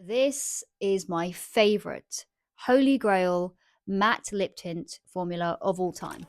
This is my favorite holy grail matte lip tint formula of all time.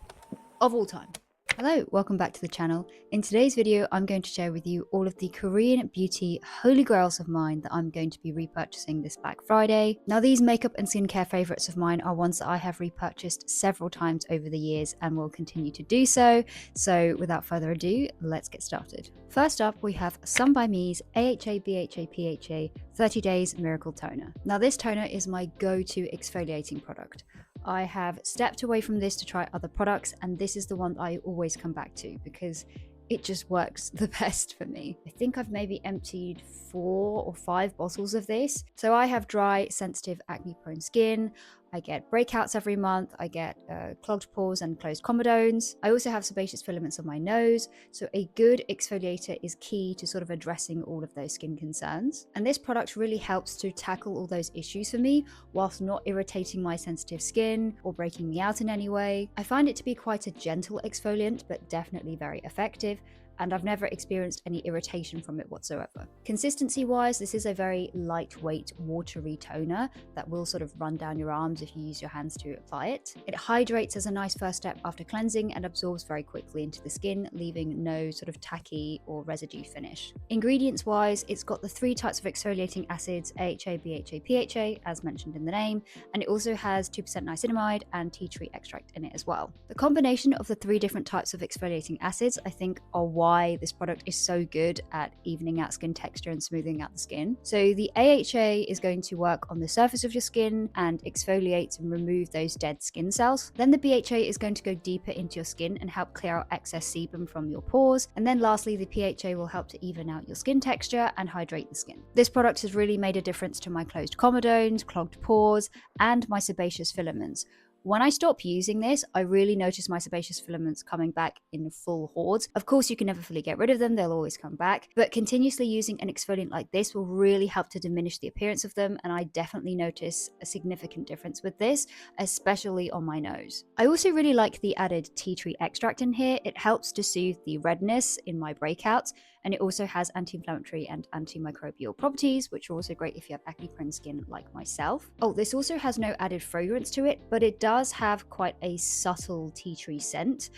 Of all time. Hello, welcome back to the channel. In today's video, I'm going to share with you all of the Korean beauty holy grails of mine that I'm going to be repurchasing this Black Friday. Now, these makeup and skincare favorites of mine are ones that I have repurchased several times over the years and will continue to do so. So without further ado, let's get started. First up, we have Sun by Me's AHA BHA PHA 30 Days Miracle Toner. Now, this toner is my go-to exfoliating product. I have stepped away from this to try other products, and this is the one I always come back to because it just works the best for me. I think I've maybe emptied 4 or 5 bottles of this. So I have dry, sensitive, acne-prone skin. I get breakouts every month. I get clogged pores and closed comedones. I also have sebaceous filaments on my nose. So a good exfoliator is key to sort of addressing all of those skin concerns. And this product really helps to tackle all those issues for me whilst not irritating my sensitive skin or breaking me out in any way. I find it to be quite a gentle exfoliant, but definitely very effective. And I've never experienced any irritation from it whatsoever. Consistency wise, this is a very lightweight, watery toner that will sort of run down your arms if you use your hands to apply it. It hydrates as a nice first step after cleansing and absorbs very quickly into the skin, leaving no sort of tacky or residue finish. Ingredients wise, it's got the 3 types of exfoliating acids, AHA, BHA, PHA, as mentioned in the name, and it also has 2% niacinamide and tea tree extract in it as well. The combination of the 3 different types of exfoliating acids, I think, are why this product is so good at evening out skin texture and smoothing out the skin. So the AHA is going to work on the surface of your skin and exfoliate and remove those dead skin cells. Then the BHA is going to go deeper into your skin and help clear out excess sebum from your pores. And then lastly, the PHA will help to even out your skin texture and hydrate the skin. This product has really made a difference to my closed comedones, clogged pores, and my sebaceous filaments. When I stop using this, I really notice my sebaceous filaments coming back in full hordes. Of course, you can never fully get rid of them, they'll always come back, but continuously using an exfoliant like this will really help to diminish the appearance of them, and I definitely notice a significant difference with this, especially on my nose. I also really like the added tea tree extract in here. It helps to soothe the redness in my breakouts, and it also has anti-inflammatory and antimicrobial properties, which are also great if you have acne-prone skin like myself. Oh, this also has no added fragrance to it, but it does have quite a subtle tea tree scent,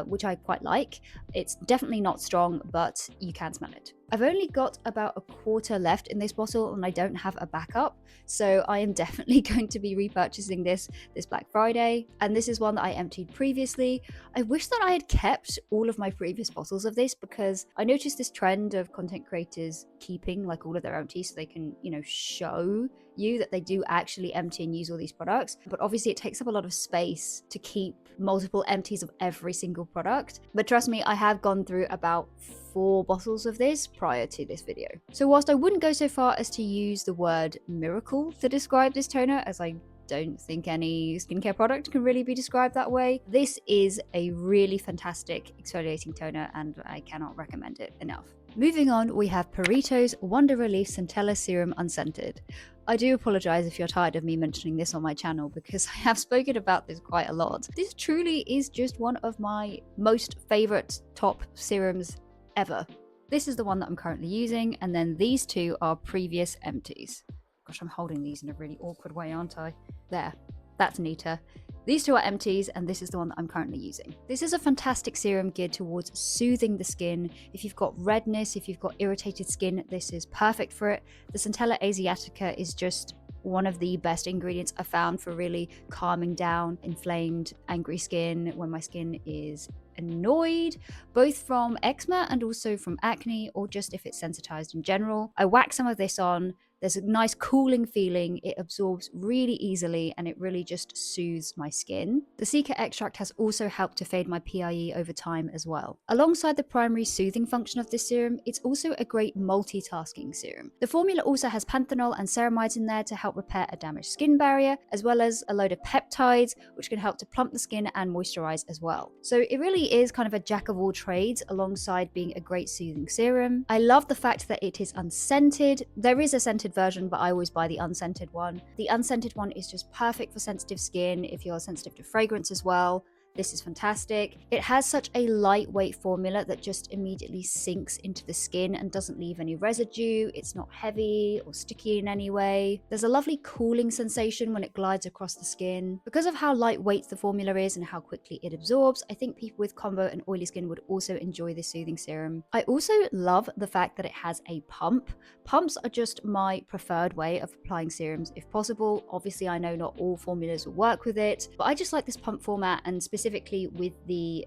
which I quite like. It's definitely not strong, but you can smell it. I've only got about a quarter left in this bottle and I don't have a backup, so I am definitely going to be repurchasing this Black Friday, and this is one that I emptied previously. I wish that I had kept all of my previous bottles of this because I noticed this trend of content creators keeping like all of their empties so they can, show you that they do actually empty and use all these products, but obviously it takes up a lot of space to keep multiple empties of every single product. But trust me, I have gone through about 4 bottles of this prior to this video. So whilst I wouldn't go so far as to use the word miracle to describe this toner, as I don't think any skincare product can really be described that way, this is a really fantastic exfoliating toner and I cannot recommend it enough. Moving on, we have Purito's Wonder Relief Centella Serum Unscented. I do apologize if you're tired of me mentioning this on my channel because I have spoken about this quite a lot. This truly is just one of my most favorite top serums ever. This is the one that I'm currently using, and then these 2 are previous empties. Gosh, I'm holding these in a really awkward way, aren't I? There, that's neater. These 2 are empties, and this is the one that I'm currently using. This is a fantastic serum geared towards soothing the skin. If you've got redness, if you've got irritated skin, this is perfect for it. The Centella Asiatica is just one of the best ingredients I found for really calming down inflamed, angry skin when my skin is annoyed, both from eczema and also from acne, or just if it's sensitized in general. I whack some of this on. There's a nice cooling feeling, it absorbs really easily, and it really just soothes my skin. The Cica extract has also helped to fade my PIE over time as well. Alongside the primary soothing function of this serum, it's also a great multitasking serum. The formula also has Panthenol and ceramides in there to help repair a damaged skin barrier, as well as a load of peptides, which can help to plump the skin and moisturize as well. So it really is kind of a jack of all trades alongside being a great soothing serum. I love the fact that it is unscented. There is a scented version, but I always buy the unscented one. The unscented one is just perfect for sensitive skin if you're sensitive to fragrance as well. This is fantastic. It has such a lightweight formula that just immediately sinks into the skin and doesn't leave any residue. It's not heavy or sticky in any way. There's a lovely cooling sensation when it glides across the skin. Because of how lightweight the formula is and how quickly it absorbs, I think people with combo and oily skin would also enjoy this soothing serum. I also love the fact that it has a pump. Pumps are just my preferred way of applying serums if possible. Obviously, I know not all formulas will work with it, but I just like this pump format, and specifically with the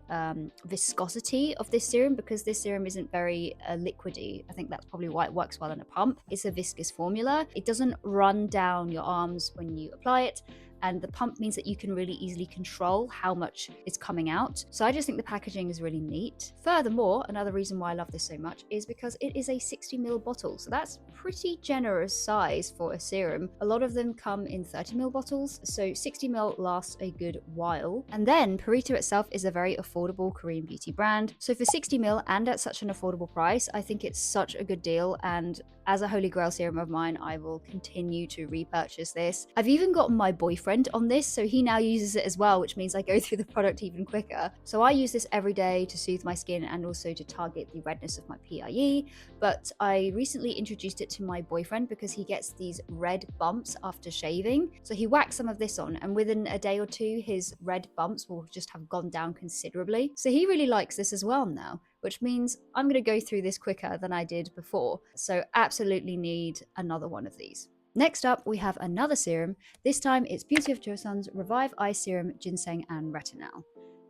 viscosity of this serum, because this serum isn't very liquidy. I think that's probably why it works well in a pump. It's a viscous formula. It doesn't run down your arms when you apply it, and the pump means that you can really easily control how much is coming out. So I just think the packaging is really neat. Furthermore, another reason why I love this so much is because it is a 60ml bottle. So that's pretty generous size for a serum. A lot of them come in 30ml bottles, so 60ml lasts a good while. And then Purito itself is a very affordable Korean beauty brand. So for 60ml and at such an affordable price, I think it's such a good deal. And as a holy grail serum of mine, I will continue to repurchase this. I've even gotten my boyfriend on this, so he now uses it as well, which means I go through the product even quicker. So I use this every day to soothe my skin and also to target the redness of my PIE. But I recently introduced it to my boyfriend because he gets these red bumps after shaving. So he whacked some of this on, and within a day or two, his red bumps will just have gone down considerably. So he really likes this as well now, which means I'm going to go through this quicker than I did before. So absolutely need another one of these. Next up, we have another serum. This time it's Beauty of Joseon's Revive Eye Serum, Ginseng and Retinol.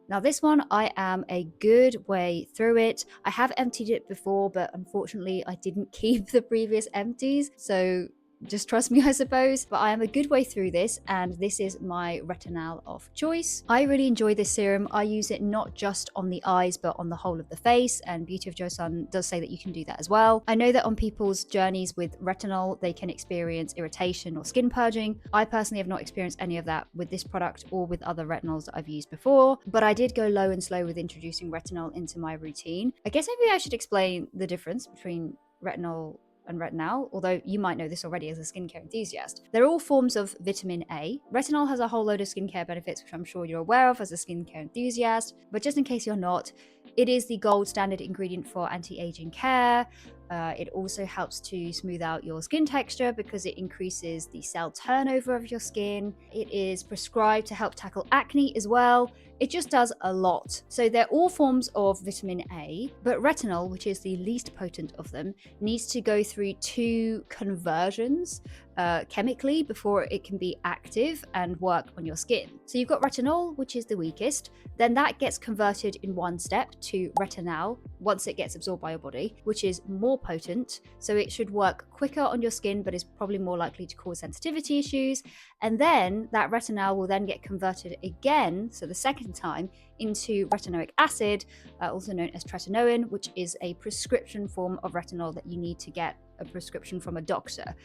Now this one, I am a good way through it. I have emptied it before, but unfortunately I didn't keep the previous empties. So just trust me, I suppose. But I am a good way through this, and this is my retinol of choice. I really enjoy this serum. I use it not just on the eyes, but on the whole of the face, and Beauty of Joseon does say that you can do that as well. I know that on people's journeys with retinol, they can experience irritation or skin purging. I personally have not experienced any of that with this product or with other retinols that I've used before, but I did go low and slow with introducing retinol into my routine. I guess maybe I should explain the difference between retinol and retinol, although you might know this already as a skincare enthusiast. They're all forms of vitamin A. Retinol has a whole load of skincare benefits, which I'm sure you're aware of as a skincare enthusiast, but just in case you're not, it is the gold standard ingredient for anti-aging care. It also helps to smooth out your skin texture because it increases the cell turnover of your skin. It is prescribed to help tackle acne as well. It just does a lot. So they're all forms of vitamin A, but retinol, which is the least potent of them, needs to go through 2 conversions chemically before it can be active and work on your skin. So you've got retinol, which is the weakest, then that gets converted in one step to retinol once it gets absorbed by your body, which is more potent, so it should work quicker on your skin but is probably more likely to cause sensitivity issues. And then that retinol will then get converted again, so the second time, into retinoic acid, also known as tretinoin, which is a prescription form of retinol that you need to get a prescription from a doctor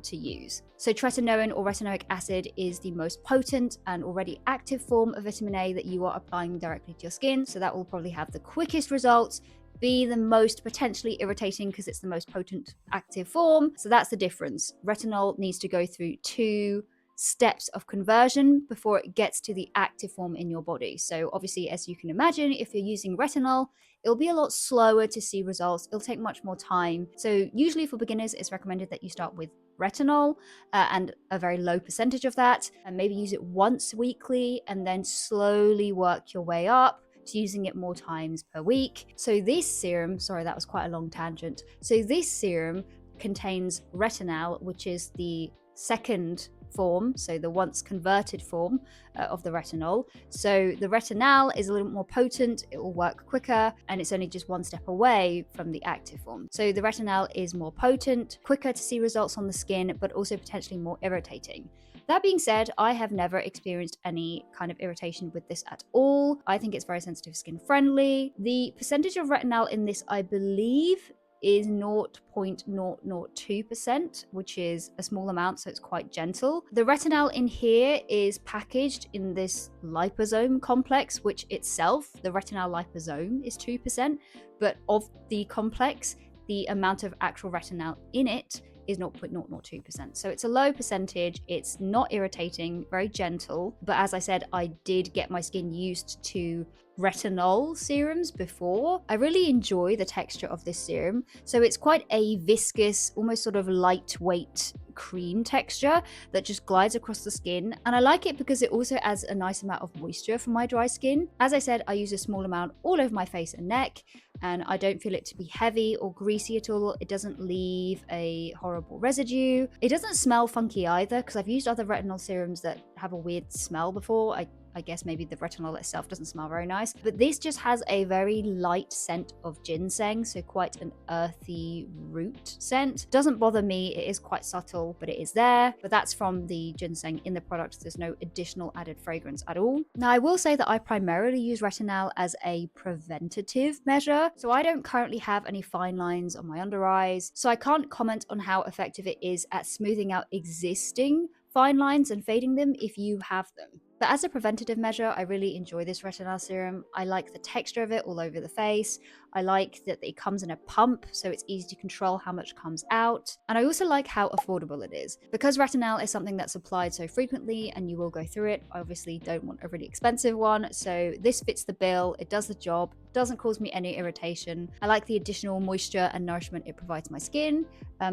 to use. So tretinoin or retinoic acid is the most potent and already active form of vitamin A that you are applying directly to your skin, so that will probably have the quickest results, be the most potentially irritating because it's the most potent active form. So that's the difference. Retinol needs to go through 2 steps of conversion before it gets to the active form in your body. So obviously, as you can imagine, if you're using retinol, it'll be a lot slower to see results. It'll take much more time. So usually for beginners, it's recommended that you start with retinol and a very low percentage of that, and maybe use it once weekly and then slowly work your way up to using it more times per week. So this serum, sorry, that was quite a long tangent. So this serum contains retinol, which is the second form, so the once converted form of the retinol. So the retinol is a little more potent, it will work quicker, and it's only just one step away from the active form. So the retinol is more potent, quicker to see results on the skin, but also potentially more irritating. That being said, I have never experienced any kind of irritation with this at all. I think it's very sensitive skin friendly. The percentage of retinol in this, I believe, is 0.002%, which is a small amount, so it's quite gentle. The retinol in here is packaged in this liposome complex, which itself, the retinol liposome, is 2%, but of the complex, the amount of actual retinol in it is 0.002%. So it's a low percentage, it's not irritating, very gentle. But as I said, I did get my skin used to retinol serums before. I really enjoy the texture of this serum. So it's quite a viscous, almost sort of lightweight cream texture that just glides across the skin, and I like it because it also adds a nice amount of moisture for my dry skin. As I said, I use a small amount all over my face and neck, and I don't feel it to be heavy or greasy at all. It doesn't leave a horrible residue. It doesn't smell funky either, because I've used other retinol serums that have a weird smell before. I guess maybe the retinol itself doesn't smell very nice, but this just has a very light scent of ginseng, so quite an earthy root scent. Doesn't bother me, it is quite subtle, but it is there. But that's from the ginseng in the product. There's no additional added fragrance at all. Now, I will say that I primarily use retinol as a preventative measure, so I don't currently have any fine lines on my under eyes, so I can't comment on how effective it is at smoothing out existing fine lines and fading them if you have them. But as a preventative measure, I really enjoy this retinol serum. I like the texture of it all over the face. I like that it comes in a pump, so it's easy to control how much comes out. And I also like how affordable it is. Because retinol is something that's applied so frequently and you will go through it, I obviously don't want a really expensive one. So this fits the bill, it does the job, doesn't cause me any irritation. I like the additional moisture and nourishment it provides my skin.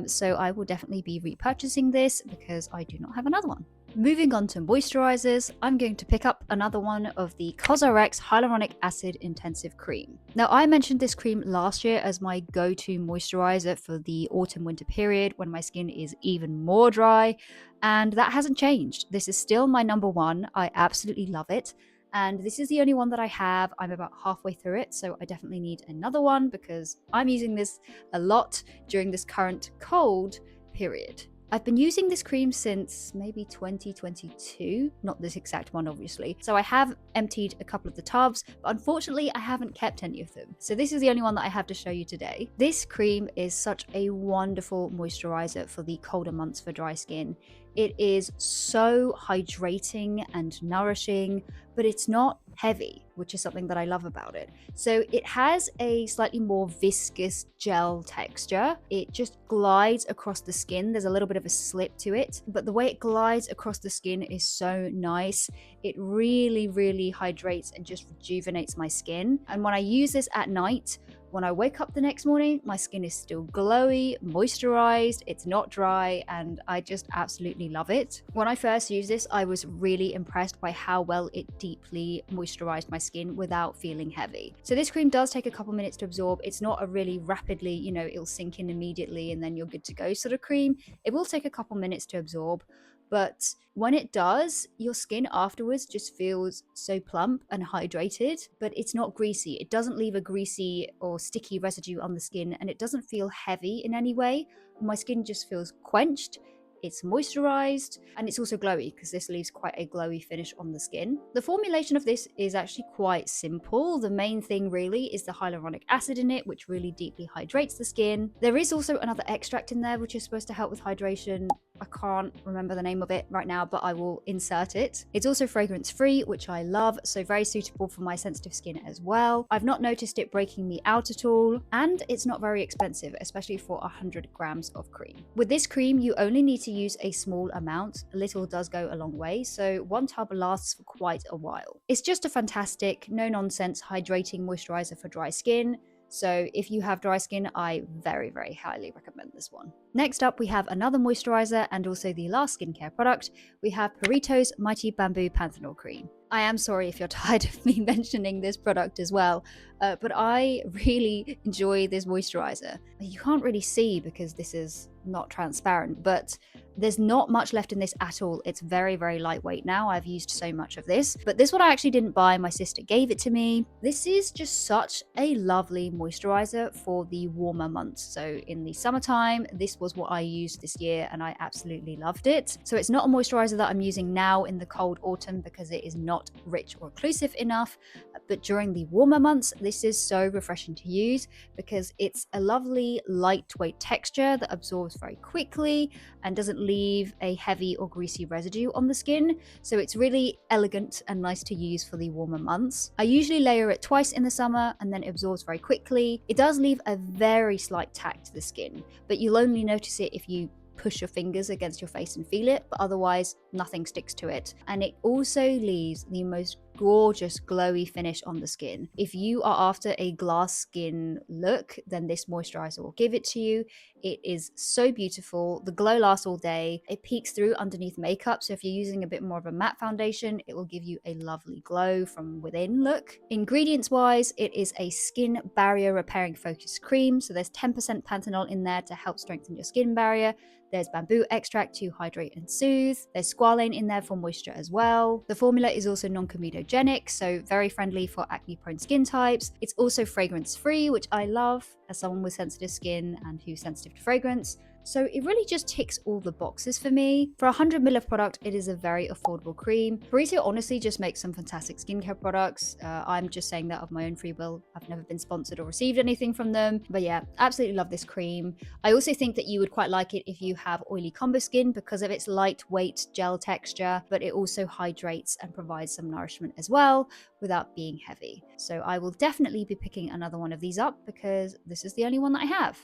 So I will definitely be repurchasing this because I do not have another one. Moving on to moisturizers, I'm going to pick up another one of the COSRX Hyaluronic Acid Intensive Cream. Now, I mentioned this cream last year as my go-to moisturizer for the autumn-winter period when my skin is even more dry, and that hasn't changed. This is still my number one. I absolutely love it. And this is the only one that I have. I'm about halfway through it, so I definitely need another one because I'm using this a lot during this current cold period. I've been using this cream since maybe 2022, not this exact one obviously. So I have emptied a couple of the tubs, but unfortunately I haven't kept any of them. So this is the only one that I have to show you today. This cream is such a wonderful moisturizer for the colder months for dry skin. It is so hydrating and nourishing, but it's not heavy, which is something that I love about it. So it has a slightly more viscous gel texture. It just glides across the skin. There's a little bit of a slip to it, but the way it glides across the skin is so nice. It really, really hydrates and just rejuvenates my skin. And when I use this at night, when I wake up the next morning, my skin is still glowy, moisturized, it's not dry, and I just absolutely love it. When I first used this, I was really impressed by how well it deeply moisturized my skin without feeling heavy. So this cream does take a couple minutes to absorb. It's not a really rapidly, it'll sink in immediately and then you're good to go sort of cream. It will take a couple minutes to absorb. But when it does, your skin afterwards just feels so plump and hydrated, but it's not greasy. It doesn't leave a greasy or sticky residue on the skin, and it doesn't feel heavy in any way. My skin just feels quenched. It's moisturized, and it's also glowy because this leaves quite a glowy finish on the skin. The formulation of this is actually quite simple. The main thing really is the hyaluronic acid in it, which really deeply hydrates the skin. There is also another extract in there which is supposed to help with hydration. I can't remember the name of it right now, but I will insert it. It's also fragrance free, which I love, so very suitable for my sensitive skin as well. I've not noticed it breaking me out at all, and it's not very expensive, especially for 100 grams of cream. With this cream, you only need to use a small amount. A little does go a long way, so one tub lasts for quite a while. It's just a fantastic, no-nonsense hydrating moisturizer for dry skin. So if you have dry skin, I very, very highly recommend this one. Next up, we have another moisturizer and also the last skincare product. We have Purito's Mighty Bamboo Panthenol Cream. I am sorry if you're tired of me mentioning this product as well, but I really enjoy this moisturizer. You can't really see because this is not transparent, but there's not much left in this at all. It's very, very lightweight now. I've used so much of this, but this one I actually didn't buy. My sister gave it to me. This is just such a lovely moisturizer for the warmer months. So in the summertime, this was what I used this year and I absolutely loved it. So it's not a moisturizer that I'm using now in the cold autumn because it is not rich or occlusive enough, but during the warmer months, this is so refreshing to use because it's a lovely lightweight texture that absorbs very quickly and doesn't leave a heavy or greasy residue on the skin. So it's really elegant and nice to use for the warmer months. I usually layer it twice in the summer and then it absorbs very quickly. It does leave a very slight tack to the skin, but you'll only notice it if you push your fingers against your face and feel it, but otherwise nothing sticks to it. And it also leaves the most gorgeous glowy finish on the skin. If you are after a glass skin look, then this moisturizer will give it to you. It is so beautiful. The glow lasts all day. It peeks through underneath makeup, so if you're using a bit more of a matte foundation, it will give you a lovely glow from within look. Ingredients wise, it is a skin barrier repairing focused cream, so there's 10% Panthenol in there to help strengthen your skin barrier. There's bamboo extract to hydrate and soothe. There's squalane in there for moisture as well. The formula is also non-comedogenic, so very friendly for acne-prone skin types. It's also fragrance-free, which I love as someone with sensitive skin and who's sensitive to fragrance. So it really just ticks all the boxes for me. For 100 ml of product, it is a very affordable cream. Purito honestly just makes some fantastic skincare products. I'm just saying that of my own free will. I've never been sponsored or received anything from them. But yeah, absolutely love this cream. I also think that you would quite like it if you have oily combo skin because of its lightweight gel texture, but it also hydrates and provides some nourishment as well without being heavy. So I will definitely be picking another one of these up because this is the only one that I have.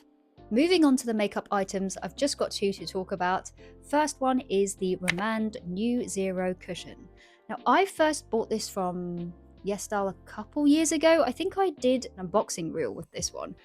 Moving on to the makeup items, I've just got two to talk about. First one is the Remand New Zero Cushion. Now, I first bought this from YesStyle a couple years ago. I think I did an unboxing reel with this one.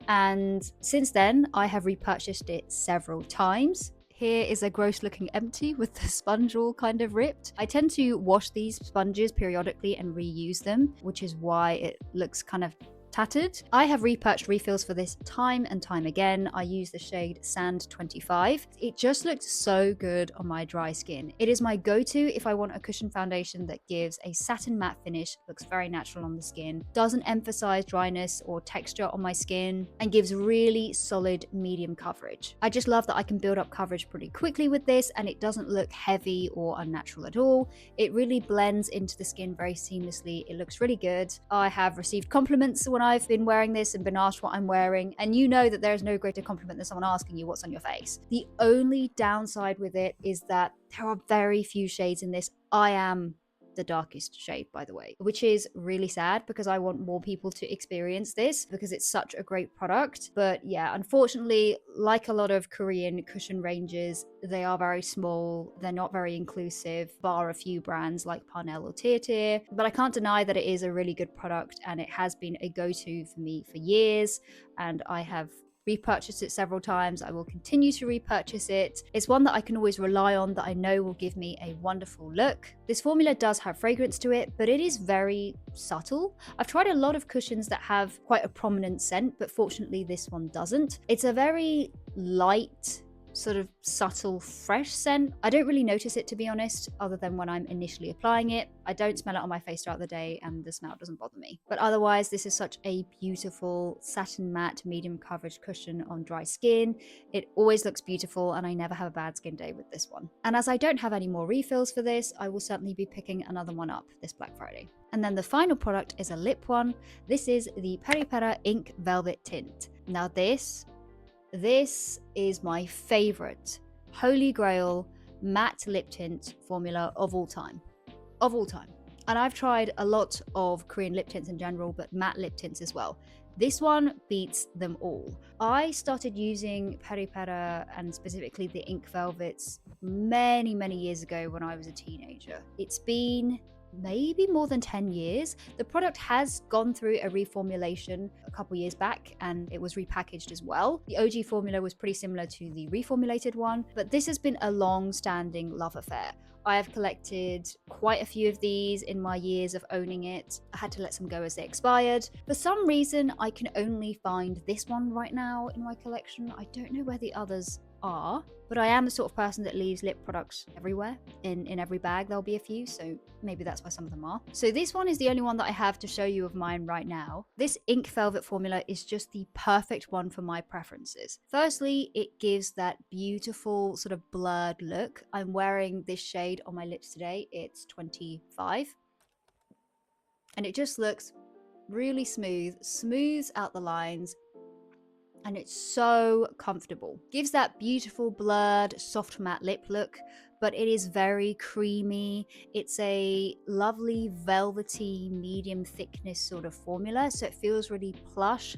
And since then, I have repurchased it several times. Here is a gross looking empty with the sponge all kind of ripped. I tend to wash these sponges periodically and reuse them, which is why it looks kind of tattered. I have repurchased refills for this time and time again. I use the shade Sand 25. It just looks so good on my dry skin. It is my go-to if I want a cushion foundation that gives a satin matte finish, looks very natural on the skin, doesn't emphasize dryness or texture on my skin, and gives really solid medium coverage. I just love that I can build up coverage pretty quickly with this and it doesn't look heavy or unnatural at all. It really blends into the skin very seamlessly. It looks really good. I have received compliments when I've been wearing this and been asked what I'm wearing, and you know that there's no greater compliment than someone asking you what's on your face. The only downside with it is that there are very few shades in this. I am the darkest shade, by the way, which is really sad because I want more people to experience this because it's such a great product. But yeah, unfortunately, like a lot of Korean cushion ranges, they are very small. They're not very inclusive, bar a few brands like Panthenol or Tear. But I can't deny that it is a really good product and it has been a go-to for me for years. And I have repurchased it several times. I will continue to repurchase it. It's one that I can always rely on, that I know will give me a wonderful look. This formula does have fragrance to it, but it is very subtle. I've tried a lot of cushions that have quite a prominent scent, but fortunately this one doesn't. It's a very light, sort of subtle, fresh scent. I don't really notice it, to be honest, other than when I'm initially applying it. I don't smell it on my face throughout the day and the smell doesn't bother me. But otherwise, this is such a beautiful satin matte medium coverage cushion on dry skin. It always looks beautiful and I never have a bad skin day with this one. And as I don't have any more refills for this, I will certainly be picking another one up this Black Friday. And then the final product is a lip one. This is the Peripera Ink Velvet Tint. Now this is my favorite holy grail matte lip tint formula of all time. And I've tried a lot of Korean lip tints in general, but matte lip tints as well. This one beats them all. I started using Peripera and specifically the Ink Velvets many years ago when I was a teenager. It's been maybe more than 10 years. The product has gone through a reformulation a couple years back and it was repackaged as well. The OG formula was pretty similar to the reformulated one, but this has been a long-standing love affair. I have collected quite a few of these in my years of owning it. I had to let some go as they expired. For some reason, I can only find this one right now in my collection. I don't know where the others are, but I am the sort of person that leaves lip products everywhere. In every bag there'll be a few, so maybe that's why some of them are. So this one is the only one that I have to show you of mine right now. This Ink Velvet formula is just the perfect one for my preferences. Firstly, it gives that beautiful sort of blurred look. I'm wearing this shade on my lips today. It's 25. And it just looks really smooths out the lines, and it's so comfortable. Gives that beautiful blurred soft matte lip look, but it is very creamy. It's a lovely velvety medium thickness sort of formula, so it feels really plush.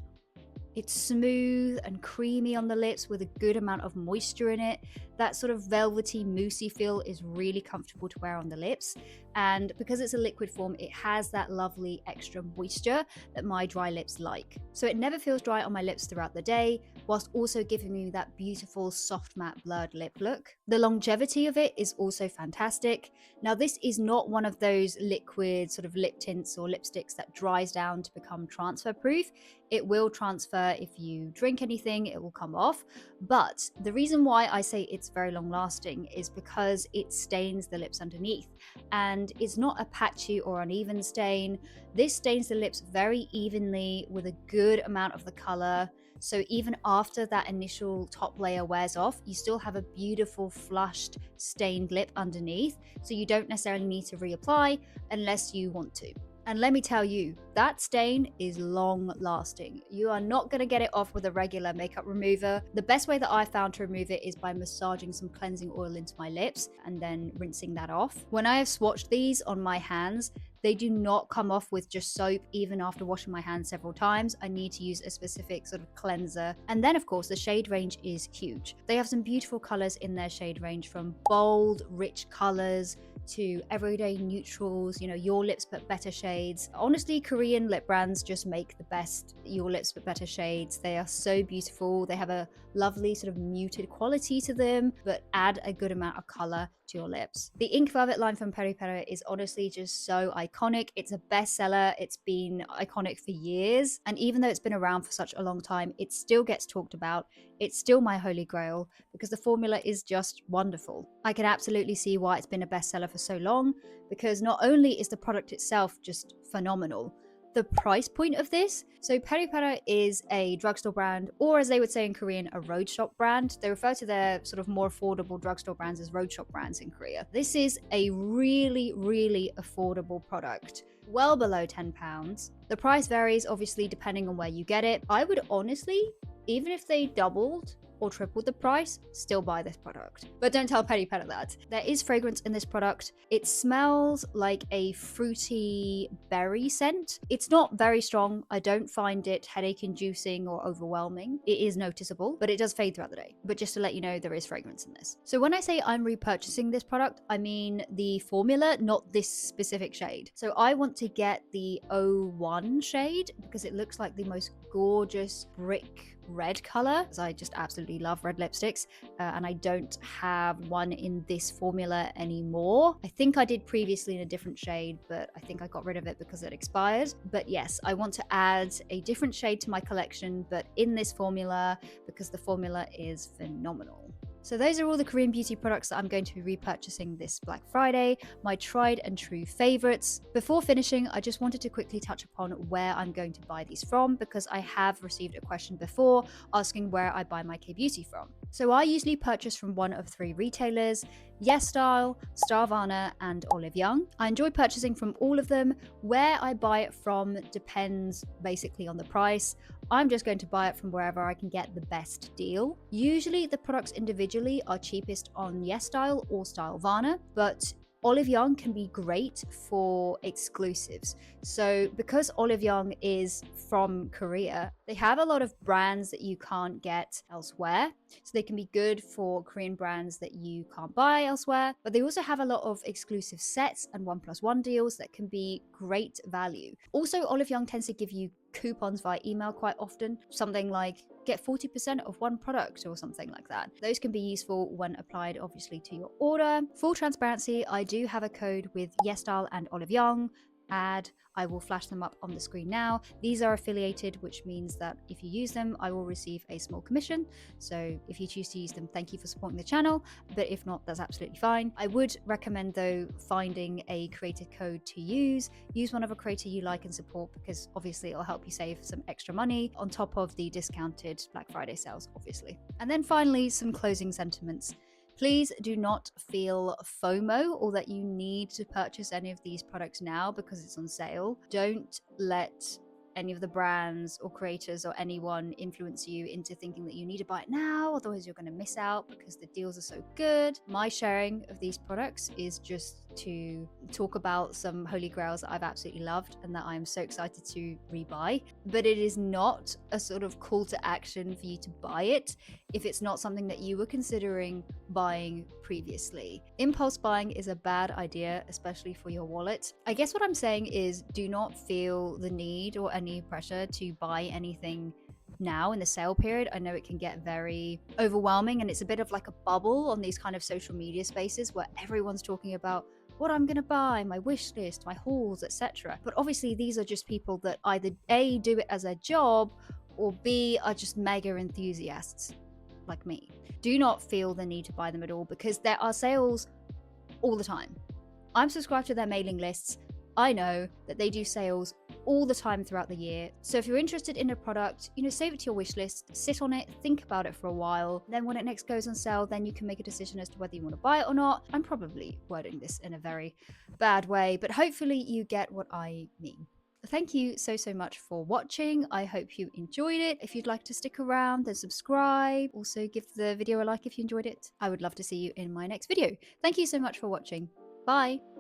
It's smooth and creamy on the lips with a good amount of moisture in it. That sort of velvety, moussey feel is really comfortable to wear on the lips. And because it's a liquid form, it has that lovely extra moisture that my dry lips like. So it never feels dry on my lips throughout the day, whilst also giving me that beautiful soft matte blurred lip look. The longevity of it is also fantastic. Now, this is not one of those liquid sort of lip tints or lipsticks that dries down to become transfer proof. It will transfer if you drink anything, it will come off. But the reason why I say it's very long lasting is because it stains the lips underneath, and it's not a patchy or uneven stain. This stains the lips very evenly with a good amount of the color. So even after that initial top layer wears off, you still have a beautiful flushed stained lip underneath. So you don't necessarily need to reapply unless you want to. And let me tell you, that stain is long lasting. You are not going to get it off with a regular makeup remover. The best way that I found to remove it is by massaging some cleansing oil into my lips and then rinsing that off. When I have swatched these on my hands, they do not come off with just soap, even after washing my hands several times. I need to use a specific sort of cleanser. And then, of course, the shade range is huge. They have some beautiful colors in their shade range, from bold, rich colors to everyday neutrals, you know, your lips but better shades. Honestly, Korean lip brands just make the best your lips but better shades. They are so beautiful. They have a lovely sort of muted quality to them, but add a good amount of color to your lips. The Ink Velvet line from Peripera is honestly just so iconic. It's a bestseller. It's been iconic for years. And even though it's been around for such a long time, it still gets talked about. It's still my holy grail because the formula is just wonderful. I can absolutely see why it's been a bestseller for so long, because not only is the product itself just phenomenal, the price point of this. So Peripera is a drugstore brand, or as they would say in Korean, a road shop brand. They refer to their sort of more affordable drugstore brands as road shop brands in Korea. This is a really, really affordable product, well below £10. The price varies obviously depending on where you get it. I would honestly, even if they doubled or tripled the price, still buy this product. But don't tell Peripera that. There is fragrance in this product. It smells like a fruity berry scent. It's not very strong. I don't find it headache inducing or overwhelming. It is noticeable, but it does fade throughout the day. But just to let you know, there is fragrance in this. So when I say I'm repurchasing this product, I mean the formula, not this specific shade. So I want to get the 01 shade because it looks like the most gorgeous brick red color, as I just absolutely love red lipsticks, and I don't have one in this formula anymore. I think I did previously in a different shade, but I think I got rid of it because it expired. But yes, I want to add a different shade to my collection, but in this formula, because the formula is phenomenal. So those are all the Korean beauty products that I'm going to be repurchasing this Black Friday, my tried and true favorites. Before finishing, I just wanted to quickly touch upon where I'm going to buy these from, because I have received a question before asking where I buy my K-beauty from. So I usually purchase from one of three retailers: YesStyle, Starvana, and Olive Young. I enjoy purchasing from all of them. Where I buy it from depends basically on the price. I'm just going to buy it from wherever I can get the best deal. Usually the products individually are cheapest on YesStyle or Starvana, but Olive Young can be great for exclusives. So because Olive Young is from Korea, they have a lot of brands that you can't get elsewhere. So they can be good for Korean brands that you can't buy elsewhere. But they also have a lot of exclusive sets and 1+1 deals that can be great value. Also, Olive Young tends to give you coupons via email quite often, something like get 40% of one product or something like that. Those can be useful when applied obviously to your order. Full transparency, I do have a code with YesStyle and Olive Young. I will flash them up on the screen now. These are affiliated, which means that if you use them, I will receive a small commission. So if you choose to use them, thank you for supporting the channel. But if not, that's absolutely fine. I would recommend though finding a creator code to use. Use one of a creator you like and support, because obviously it'll help you save some extra money on top of the discounted Black Friday sales, obviously. And then finally, some closing sentiments. Please do not feel FOMO or that you need to purchase any of these products now because it's on sale. Don't let any of the brands or creators or anyone influence you into thinking that you need to buy it now, otherwise you're going to miss out because the deals are so good. My sharing of these products is just to talk about some holy grails that I've absolutely loved and that I'm so excited to rebuy. But it is not a sort of call to action for you to buy it if it's not something that you were considering buying previously. Impulse buying is a bad idea, especially for your wallet. I guess what I'm saying is do not feel the need or any pressure to buy anything now in the sale period. I know it can get very overwhelming, and it's a bit of like a bubble on these kind of social media spaces where everyone's talking about what I'm going to buy, my wish list, my hauls, etc. But obviously these are just people that either A, do it as a job, or B, are just mega enthusiasts like me. Do not feel the need to buy them at all, because there are sales all the time. I'm subscribed to their mailing lists. I know that they do sales all the time throughout the year. So if you're interested in a product, save it to your wish list, sit on it, think about it for a while. Then when it next goes on sale, then you can make a decision as to whether you want to buy it or not. I'm probably wording this in a very bad way, but hopefully you get what I mean. Thank you so much for watching. I hope you enjoyed it. If you'd like to stick around, then subscribe. Also give the video a like if you enjoyed it. I would love to see you in my next video. Thank you so much for watching. Bye.